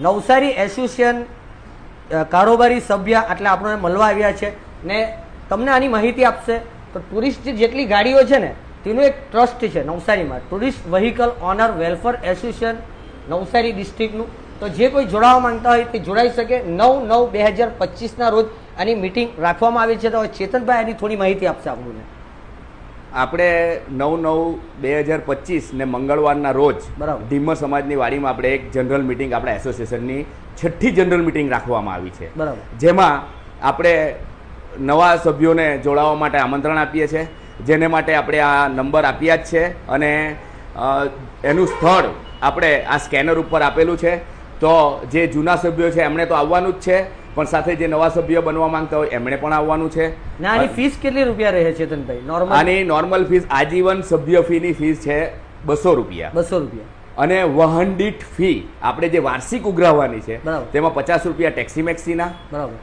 Navsari association કારોબારી સભ્ય એટલે આપણને મળવા આવ્યા છે ને તમને આની માહિતી આપશે. તો ટુરિસ્ટ જેટલી ગાડીઓ છે ને તેનું એક ટ્રસ્ટ છે નવસારીમાં, tourist vehicle owner welfare association Navsari ડિસ્ટ્રિક્ટનું. તો જે કોઈ જોડાવા માંગતા હોય તે જોડાઈ શકે. 9/9/2025 રોજ આની મિટિંગ રાખવામાં આવી છે. તો ચેતનભાઈ આની થોડી માહિતી આપશે આપણને. આપણે 9/9/2025 ને મંગળવારના રોજ બરાબર ધીમર સમાજની વાડીમાં આપણે એક જનરલ મિટિંગ આપણા એસોસિએશનની 6ઠ્ઠી જનરલ મિટિંગ રાખવામાં આવી છે. બરાબર, જેમાં આપણે નવા સભ્યોને જોડાવા માટે આમંત્રણ આપીએ છીએ, જેને માટે આપણે આ નંબર આપ્યા જ છે અને એનું સ્થળ આપણે આ સ્કેનર ઉપર આપેલું છે. તો જે જૂના સભ્યો છે એમણે તો આવવાનું જ છે, પણ સાથે જે નવા સભ્યો બનવા માંગતા હોય એમણે પણ આવવાનું છે. આની ફીસ કેટલી રૂપિયા રહે છે ચેતનભાઈ? નોર્મલ આની નોર્મલ ફીસ આજીવન સભ્ય ફીની ફીસ છે 200 રૂપિયા. 200 રૂપિયા. અને વાહન દીઠ ફી આપણે જે વાર્ષિક ઉઘરાવવાની છે તેમાં 50 રૂપિયા ટેક્સી મેક્સીના, બરાબર,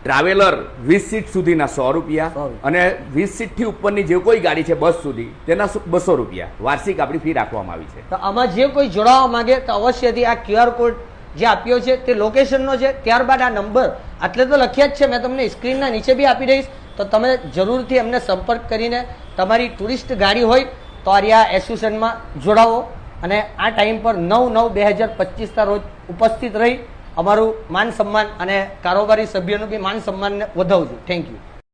ટ્રાવેલર 20 સીટ સુધીના 100 રૂપિયા અને 20 સીટથી ઉપરની જે કોઈ ગાડી છે બસ સુધી તેના 200 રૂપિયા વાર્ષિક આપણી ફી રાખવામાં આવી છે. તો આમાં જે કોઈ જોડાવા માંગે તો અવશ્યથી આ QR કોડ જે આપ્યો છે તે લોકેશનનો છે. ત્યારબાદ આ નંબર આટલે તો લખ્યા જ છે, મેં તમને સ્ક્રીનના નીચે બી આપી દઈશ. તો તમે જરૂરથી અમને સંપર્ક કરીને તમારી ટુરિસ્ટ ગાડી હોય તો આ એસોસિએશનમાં જોડાવો અને આ ટાઈમ પર 9/9/2025 રોજ ઉપસ્થિત રહી અમારું માન સન્માન અને કારોબારી સભ્યનું બી માન સન્માનને વધાવજો. Thank you.